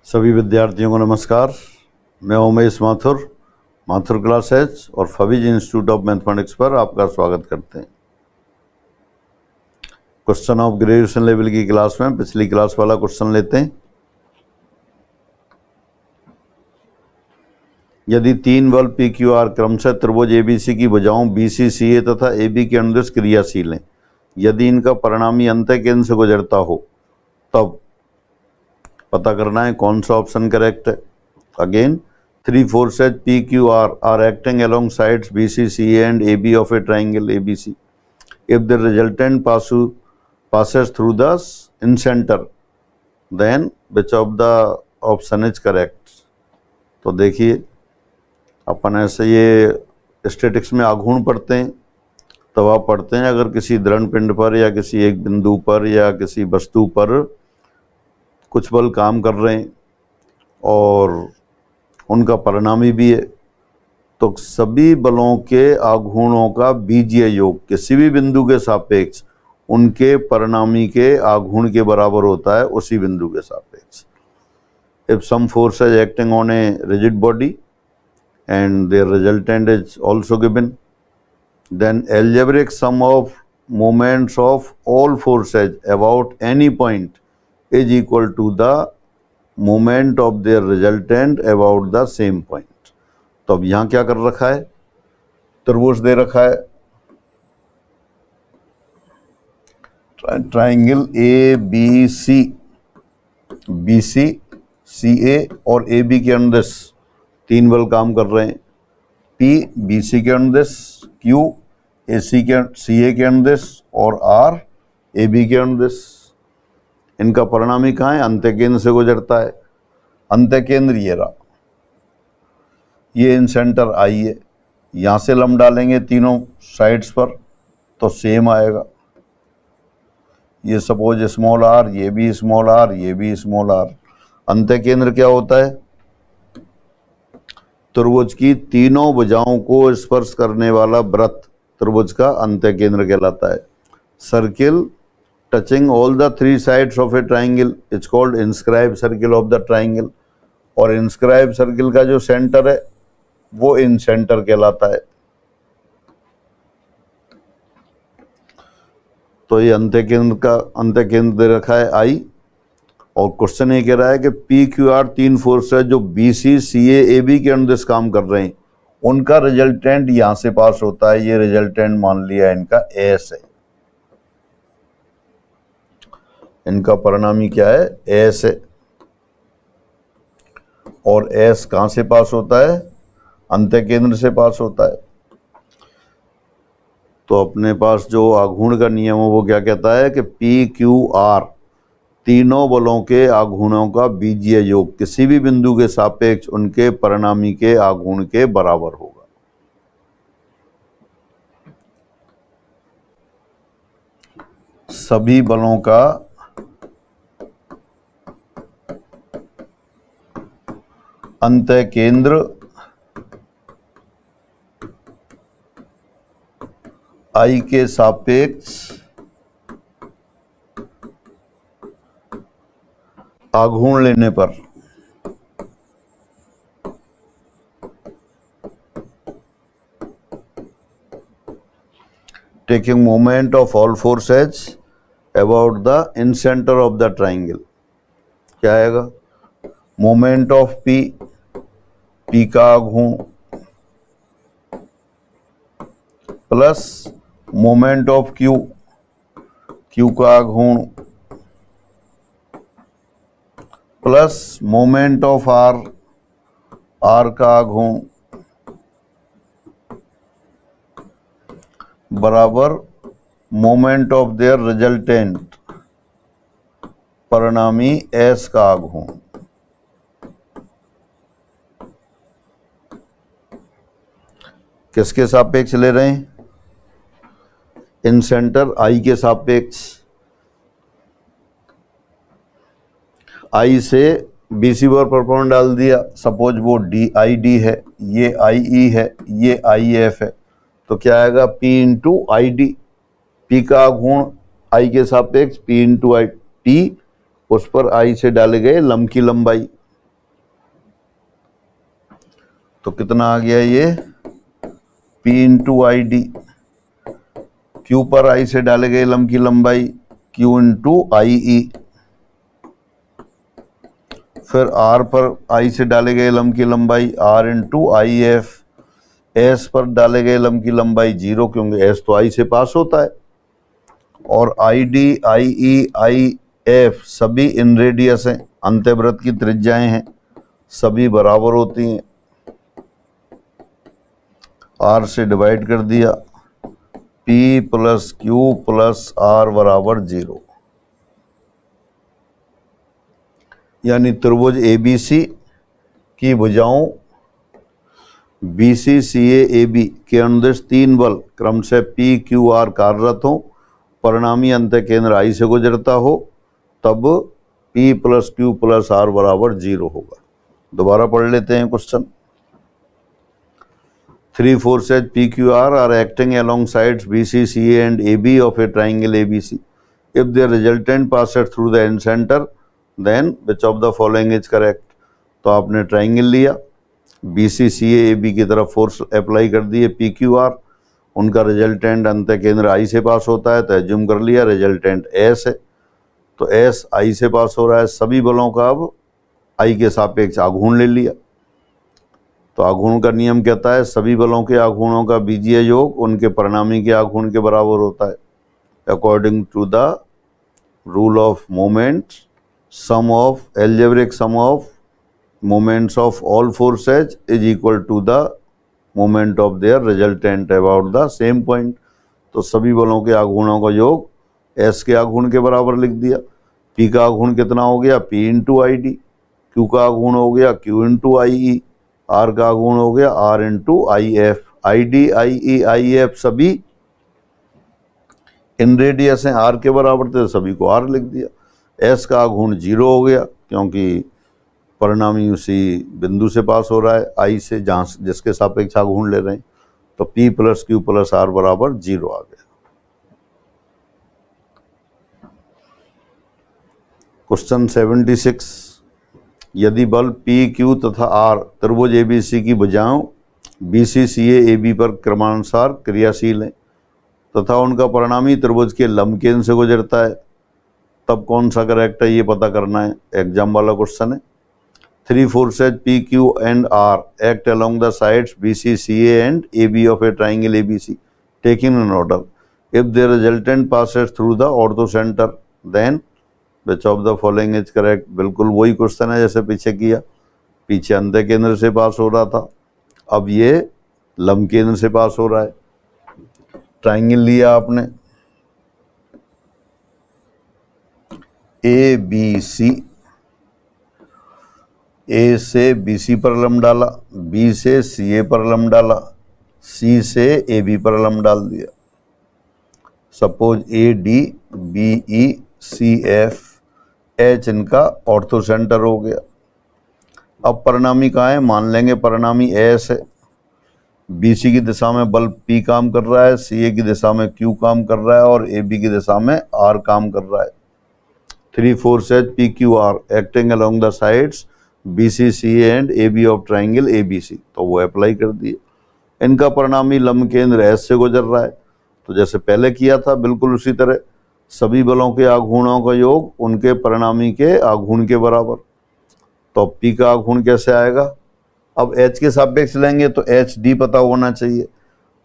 सभी विद्यार्थियों को नमस्कार। मैं उमेश माथुर क्लासेज और फवीज इंस्टीट्यूट ऑफ मैथमेटिक्स पर आपका स्वागत करते हैं। क्वेश्चन ऑफ ग्रेजुएशन लेवल की क्लास में पिछली क्लास वाला क्वेश्चन लेते हैं। यदि तीन बल पी क्यू आर क्रमशः त्रिभुज एबीसी की भुजाओं बीसीसीए तथा एबी के अनुदिश क्रियाशील हैं, यदि इनका परिणामी अंतः केंद्र से गुजरता हो, तब पता करना है कौन सा ऑप्शन करेक्ट है। Again, three forces P Q R acting along sides B C C and A B of a triangle A B C. If the resultant passes through the in center, then which of the option is correct? तो देखिए, अपन ऐसे ये statics में आघूर्ण पढ़ते हैं, तब आप पढ़ते हैं अगर किसी दृढ़ पिंड पर या किसी एक बिंदु पर या किसी वस्तु पर कुछ बल काम कर रहे हैं और उनका परिणामी भी है, तो सभी बलों के आघूर्णों का बीजीय योग किसी भी बिंदु के सापेक्ष उनके परिणामी के आघूर्ण के बराबर होता है उसी बिंदु के सापेक्ष। If some force is acting on a rigid body and their resultant is also given, then algebraic sum of moments of all forces about any point is equal to the moment of their resultant about the same point। तो अब यहाँ क्या कर रखा है, त्रिभुज दे रखा है, triangle A B C, B C C A और ए बी के अनुदिश तीन बल काम कर रहे हैं। पी बी सी के अनुदिश, क्यू ए सी ए के अनुदिश और आर ए बी के अनुदिश। इनका परिणामी कहाँ है, अंत्य केंद्र से गुजरता है। अंत्य केंद्र ये रहा, ये इन सेंटर आई है, यहाँ से लंब डालेंगे तीनों साइड्स पर तो सेम आएगा। ये सपोज स्मॉल आर, ये भी स्मॉल आर, ये भी स्मॉल आर। अंत्य केंद्र क्या होता है, त्रिभुज की तीनों भुजाओं को स्पर्श करने वाला वृत्त त्रिभुज का अंत्य केंद्र कहलाता है। Circle touching all the three sides of a triangle is called inscribe circle of the triangle. और इंस्क्राइब सर्किल का जो सेंटर है वो इन सेंटर कहलाता है। तो ये अंत्य केंद्र दे रखा है आई, और क्वेश्चन ये कह रहा है कि पी क्यू आर तीन फोर्स है जो B C C A B के अनुदिश काम कर रहे हैं, उनका रिजल्टेंट यहां से पास होता है। ये रिजल्टेंट मान लिया इनका एस है, इनका परिणामी क्या है, एस है। और एस कहां से पास होता है, अंत्य केंद्र से पास होता है। तो अपने पास जो आघूर्ण का नियम है वो क्या कहता है कि पी क्यू आर तीनों बलों के आघूर्णों का बीजीय योग किसी भी बिंदु के सापेक्ष उनके परिणामी के आघूर्ण के बराबर होगा। सभी बलों का अंत्य केंद्र आई के सापेक्ष आघूर्ण लेने पर taking moment of all forces about the incentre of the triangle, क्या आएगा, मोमेंट ऑफ पी, पी का आघूर्ण plus moment of Q, Q का आघूर्ण plus moment of R, R का आघूर्ण बराबर मोमेंट ऑफ देयर रिजल्टेंट, परिणामी एस का आघूर्ण। किसके सापेक्ष ले रहे हैं, इन सेंटर आई के सापेक्ष। आई से बी सी पर परपेंडिकुलर डाल दिया, सपोज वो डी आई डी है, ये आई ई है, ये आई एफ है, तो क्या आएगा, P into I D. P का आघूर्ण आई के सापेक्ष पी इंटू आई टी, उस पर आई से डाले गए लंब की लंबाई, तो कितना आ गया ये P into I D. Q पर I से डाले गए लंब की लंबाई Q इंटू आई ई। फिर R पर I से डाले गए लंब की लंबाई R into I F. S पर डाले गए लंब की लंबाई 0, क्योंकि S तो I से पास होता है। और I D, I E, I F सभी इन रेडियस हैं, अंतःवृत्त की त्रिज्याएं हैं, सभी बराबर होती हैं। R से डिवाइड कर दिया, P plus Q plus R बराबर 0। यानी त्रिभुज ABC की भुजाओं BC CA AB के अनुदिश 3 बल क्रमशः P Q R कार्यरत हों, परिणामी अंतः केंद्र I से गुजरता हो, तब P plus Q plus R बराबर 0 होगा। दोबारा पढ़ लेते हैं question. 3 forces PQR are acting along sides BC, CA and AB of a triangle ABC. If their resultant passes through the end center, then which of the following is correct? तो आपने triangle लिया, BC, CA, AB की तरफ force apply कर दिए PQR, उनका resultant अंतः केंद्र I से पास होता है, तो एज्यूम कर लिया रिजल्टेंट S है, तो S I से पास हो रहा है। सभी बलों का अब I के सापेक्ष आघूर्ण ले लिया। तो आघूर्ण का नियम कहता है सभी बलों के आघूर्णों का बीजीय योग उनके परिणामी के आघूर्ण के बराबर होता है। According to the rule of moment, sum of algebraic sum of moments of all forces is equal to the moment of their resultant about the same point. तो सभी बलों के आघूर्णों का योग S के आघूर्ण के बराबर लिख दिया। P का आघूर्ण कितना हो गया P into I D, Q का आघूर्ण हो गया Q इंटू आई ई, R का आघूर्ण हो गया R into I F. I D, I E, I F सभी इन रेडियस हैं, R के बराबर थे, सभी को R लिख दिया। S का आघूर्ण 0 हो गया, क्योंकि परिणामी उसी बिंदु से पास हो रहा है I से, जहाँ जिसके सापेक्ष आघूर्ण ले रहे हैं। तो P plus Q plus R बराबर 0 आ गया। क्वेश्चन 76, यदि बल P, Q तथा R त्रिभुज ABC की भुजाओं BC, CA, AB पर क्रमानुसार क्रियाशील हैं तथा उनका परिणामी त्रिभुज के लंब केंद्र से गुजरता है, तब कौन सा करेक्ट है ये पता करना है। एग्जाम वाला क्वेश्चन है। 3 forces P, Q and R act along the sides BC, CA and AB of a triangle ABC taken in order. If their resultant passes through the orthocenter, then which of the following is correct? बिल्कुल वही question है जैसे पीछे किया। पीछे अंतः केंद्र से पास हो रहा था, अब ये लंब केंद्र से पास हो रहा है। ट्राइंगल लिया आपने ABC, A से BC पर लंब डाला, B से CA पर लंब डाला, C से AB पर लंब डाल दिया। Suppose AD, BE, CF, H इनका ऑर्थो सेंटर हो गया। अब परिणामी कहाँ है, मान लेंगे परिणामी S है। BC की दिशा में बल P काम कर रहा है, CA की दिशा में Q काम कर रहा है और AB की दिशा में R काम कर रहा है। 3 forces PQR acting along the sides BC, CA and AB of triangle ABC, तो वो अप्लाई कर दिए। इनका परिणामी लंब केंद्र S से गुजर रहा है, तो जैसे पहले किया था बिल्कुल उसी तरह सभी बलों के आघूर्णों का योग उनके परिणामी के आघूर्ण के बराबर। तो P का आघूर्ण कैसे आएगा, अब H के सापेक्ष लेंगे तो HD पता होना चाहिए,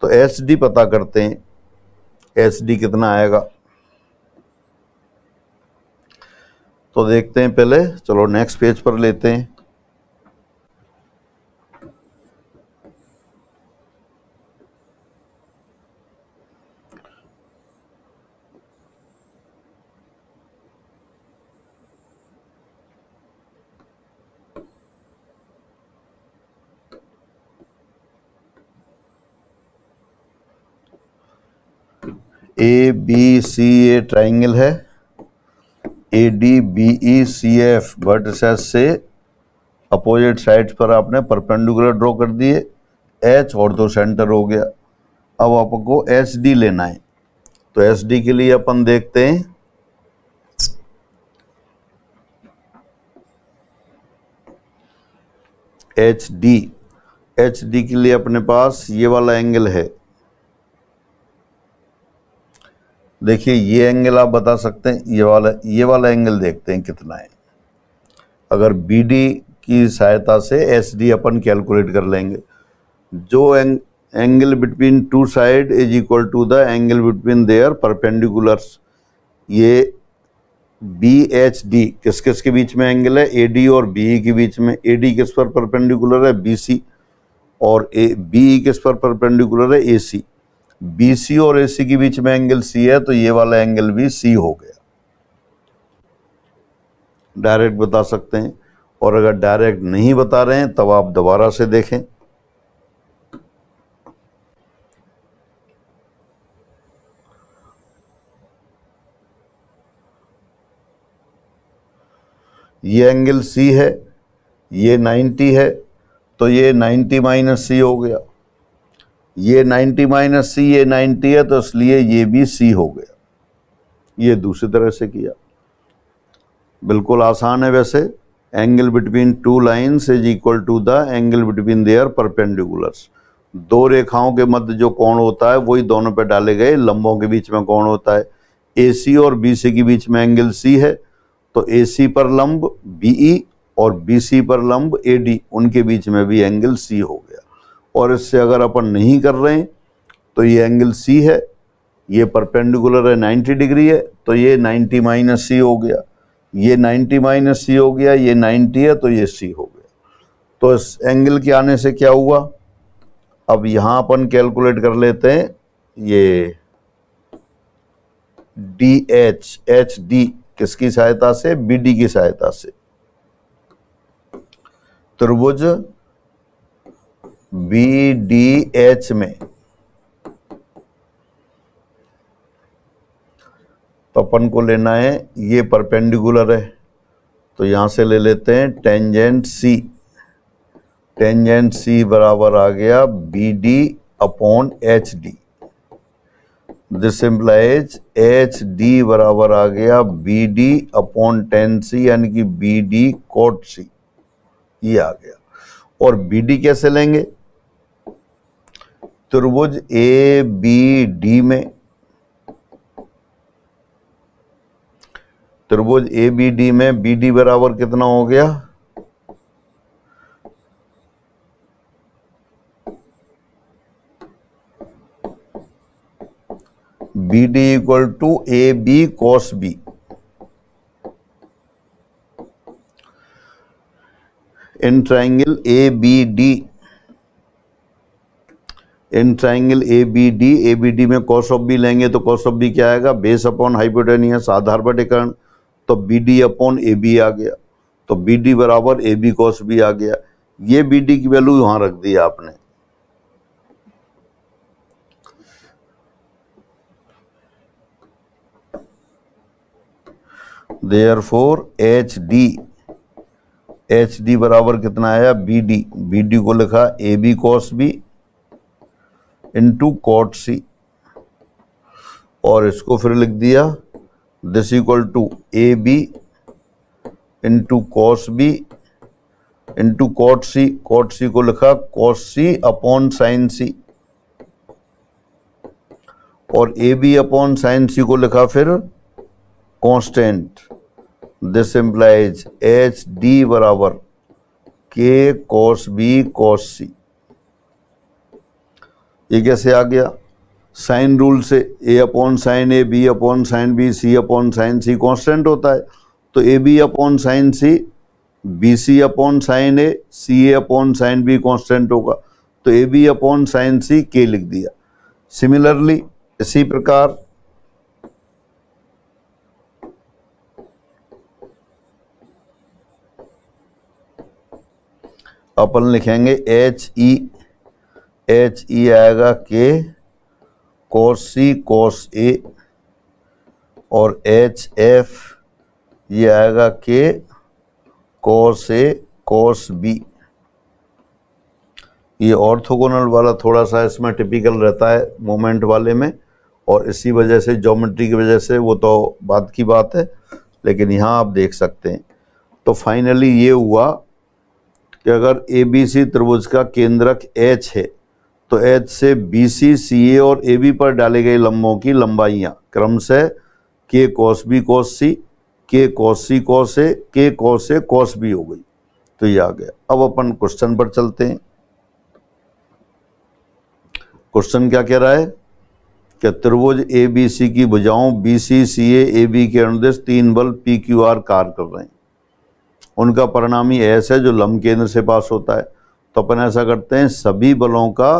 तो HD पता करते हैं। HD कितना आएगा तो देखते हैं पहले, चलो नेक्स्ट पेज पर लेते हैं। ABCA ट्राइंगल है, ADBECF वर्टिसेस से अपोजिट साइड्स पर आपने परपेंडिकुलर ड्रॉ कर दिए, H ऑर्थो सेंटर हो गया। अब आपको SD लेना है, तो SD के लिए अपन देखते हैं HD एच डी के लिए अपने पास ये वाला एंगल है। देखिए ये एंगल आप बता सकते हैं, ये वाला एंगल देखते हैं कितना है। अगर बी डी की सहायता से एच डी अपन कैलकुलेट कर लेंगे। जो angle between two side is equal to the angle between their perpendiculars. ये बी एच डी किस किस के बीच में एंगल है? ए डी और बी ई के बीच में। ए डी किस पर परपेंडिकुलर है? B C. और बी ई किस पर परपेंडिकुलर है? ए सी। बी सी और ए सी के बीच में एंगल सी है, तो ये वाला एंगल भी सी हो गया। डायरेक्ट बता सकते हैं। और अगर डायरेक्ट नहीं बता रहे हैं तब आप दोबारा से देखें। ये एंगल सी है, ये 90 है, तो ये 90 माइनस सी हो गया। ये 90 माइनस सी, ये 90 है, तो इसलिए ये भी सी हो गया। ये दूसरी तरह से किया, बिल्कुल आसान है। वैसे angle between two lines is equal to the angle between their perpendiculars. दो रेखाओं के मध्य जो कोण होता है वही दोनों पे डाले गए लंबों के बीच में कोण होता है। ए सी और बी सी के बीच में एंगल सी है, तो ए सी पर लंब बी ई और बी सी पर लंब ए डी, उनके बीच में भी एंगल सी हो गया। और इससे अगर अपन नहीं कर रहे हैं तो ये एंगल सी है, ये परपेंडिकुलर है 90 डिग्री है, तो ये 90 माइनस सी हो गया। ये 90 माइनस सी हो गया, ये 90 है, तो ये सी हो गया। तो इस एंगल के आने से क्या हुआ? अब यहाँ अपन कैलकुलेट कर लेते हैं ये डी एच, एच डी किसकी सहायता से? बी डी की सहायता से। त्रिभुज बी डी एच में तो अपन को लेना है, ये परपेंडिकुलर है, तो यहां से ले लेते हैं टेंजेंट सी। टेंजेंट सी बराबर आ गया B D upon H D. This implies H D बराबर आ गया B D upon ten C, यानी कि बी डी कोट सी, ये आ गया। और बी डी कैसे लेंगे? त्रिभुज ए बी डी में, त्रिभुज ए बी डी में बी डी बराबर कितना हो गया? B D equal to A B cos B. In triangle A B D, in triangle A B D में कॉस ऑफ बी लेंगे तो कॉस ऑफ बी क्या आएगा? बेस अपॉन हाइपोटेनियस, आधार बटेकरण। तो B D upon A B आ गया, तो बी डी बराबर ए बी कॉस बी आ गया। ये बी डी की वैल्यू यहां रख दी आपने। देयरफॉर एच डी बराबर कितना आया? बी डी को लिखा A B cos B into cot C, और इसको फिर लिख दिया this equal to A B into cos B into cot C. Cot C को लिखा cos C upon sine C, और A B upon sine C को लिखा फिर constant. This implies H D बराबर के कॉस बी कॉस सी। ये कैसे आ गया? साइन रूल से A upon sine A, B upon sine B, C upon sine C constant होता है, तो A B upon sine C, B C upon sine A, C A upon sine B constant होगा, तो A B upon sine C के लिख दिया। Similarly इसी प्रकार अपन लिखेंगे एच ई आएगा के कॉस सी कॉस ए, और एच एफ ये आएगा के कॉस ए कॉस बी। ये ऑर्थोगोनल वाला थोड़ा सा इसमें टिपिकल रहता है मोमेंट वाले में, और इसी वजह से ज्योमेट्री की वजह से वो तो बात की बात है, लेकिन यहाँ आप देख सकते हैं। तो फाइनली ये हुआ कि अगर ABC त्रिभुज का केंद्रक H है तो H से BC, CA और AB पर डाले गए लंबों की लंबाइयां क्रमशः K cos B cos C, K cos C cos A, K cos A cos B हो गई। तो ये आ गया। अब अपन क्वेश्चन पर चलते हैं। क्वेश्चन क्या कह रहा है कि त्रिभुज ABC की भुजाओं BC, CA, AB के अनुदेश 3 बल PQR कार्य कर रहे हैं। उनका परिणामी S है जो लंब केंद्र से पास होता है। तो अपन ऐसा करते हैं, सभी बलों का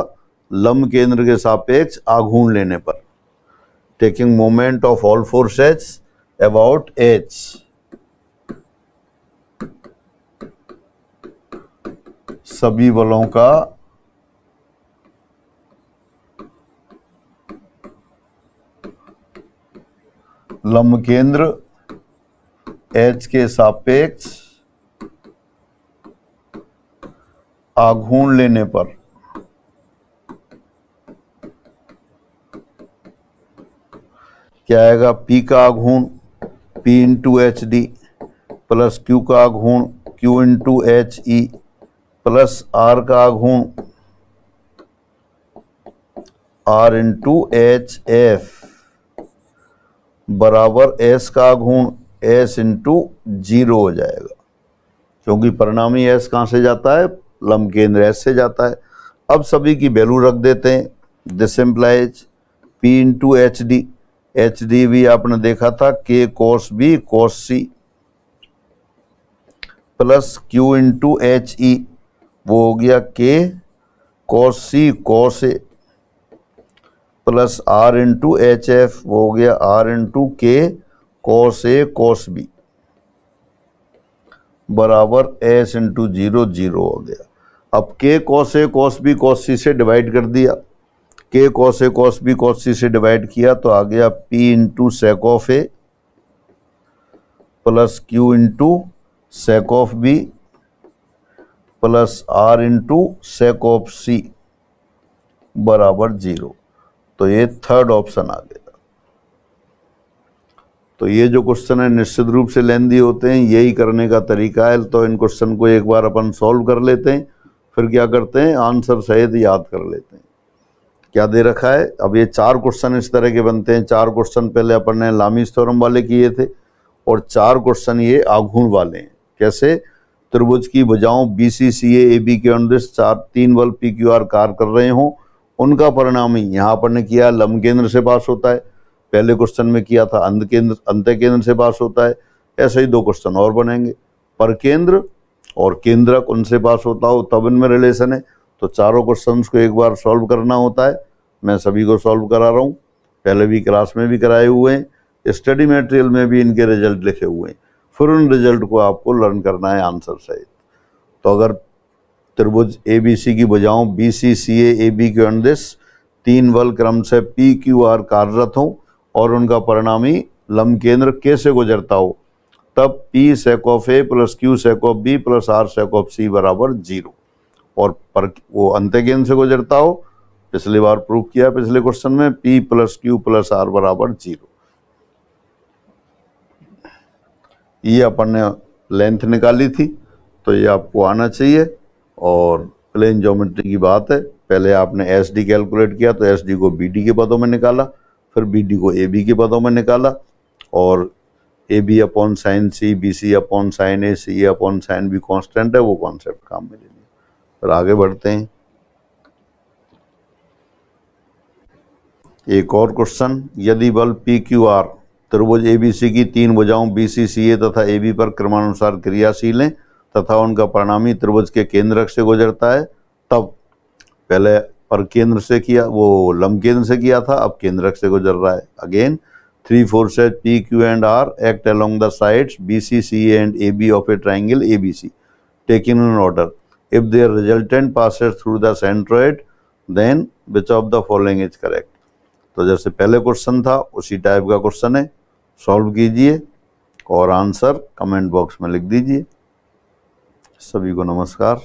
लंब केंद्र के सापेक्ष आघूर्ण लेने पर, taking moment of all forces about H, सभी बलों का लंब केंद्र H के सापेक्ष आघूर्ण लेने पर क्या आएगा, P का आघूर्ण P into H D plus Q का आघूर्ण Q into H E plus R का आघूर्ण R इंटू एच एफ बराबर S का आघूर्ण S इंटू 0 हो जाएगा, क्योंकि परिणामी S कहाँ से जाता है, लंब केंद्र S से जाता है। अब सभी की वैल्यू रख देते हैं। This implies P into H D भी आपने देखा था K cos B cos C plus Q into H E, वो हो गया K cos C cos A plus R into H F, वो हो गया R into K cos A cos B बराबर S इंटू 0 0 हो गया। अब K cos A cos B cos C से डिवाइड कर दिया, K cos A cos B cos C से डिवाइड किया तो आ गया P into sake of A plus Q into sake of B plus R into sake of C बराबर 0। तो ये थर्ड ऑप्शन आ गया। तो ये जो क्वेश्चन है निश्चित रूप से लेंदी होते हैं, यही करने का तरीका है। तो इन क्वेश्चन को एक बार अपन सॉल्व कर लेते हैं, फिर क्या करते हैं, आंसर सहित याद कर लेते हैं। क्या दे रखा है, अब ये 4 क्वेश्चन इस तरह के बनते हैं। 4 क्वेश्चन पहले अपन ने लामीज थ्योरम वाले किए थे और 4 क्वेश्चन ये आघूर्ण वाले हैं। कैसे, त्रिभुज की भुजाओं BC, CA, AB के अनुदिश 3 बल PQR कार्य कर रहे हों, उनका परिणामी यहाँ अपन ने किया लंब केंद्र से पास होता है, पहले क्वेश्चन में किया था अंत केंद्र से पास होता है। ऐसे ही 2 क्वेश्चन और बनेंगे, पर केंद्र और केंद्रक उनसे पास होता हो तब इनमें रिलेशन है। तो चारों क्वेश्चंस को एक बार सॉल्व करना होता है। मैं सभी को सॉल्व करा रहा हूँ, पहले भी क्लास में भी कराए हुए हैं, स्टडी मटेरियल में भी इनके रिजल्ट लिखे हुए हैं। फिर उन रिजल्ट को आपको लर्न करना है आंसर सहित। तो अगर त्रिभुज ABC की भुजाओं BC, CA, AB के अनुदिश 3 बल क्रमशः PQR कार्यरत हों और उनका परिणामी लंब केंद्र K से गुजरता हो, तब P sake of A plus Q sake of B plus R sake of C बराबर 0। और पर वो अंतकेंद्र से गुजरता हो, पिछली बार प्रूव किया पिछले क्वेश्चन में, P plus Q plus R बराबर 0। ये अपन ने लेंथ निकाली थी, तो ये आपको आना चाहिए। और प्लेन ज्योमेट्री की बात है, पहले आपने SD कैलकुलेट किया तो SD को BD के पदों में निकाला, फिर BD को AB के पदों में निकाला, और AB upon sine C, BC upon sine A, CA upon sine B constant है, वो कॉन्सेप्ट काम में ले लिया। फिर आगे बढ़ते हैं। एक और क्वेश्चन, यदि बल PQR त्रिभुज ABC की 3 भुजाओं BC, CA तथा AB पर क्रमानुसार क्रियाशील हैं तथा उनका परिणामी त्रिभुज के केंद्रक से गुजरता है, तब पहले पर केंद्र से किया, वो लंब केंद्र से किया था, अब केंद्रक से गुजर रहा है। Again 3 forces P, Q and R act along the sides BC, CA and AB of a triangle ABC, taken in order. If their resultant passes through the centroid, then which of the following is correct? तो जैसे पहले question था उसी type का question है, solve कीजिए और answer comment box में लिख दीजिए। सभी को नमस्कार।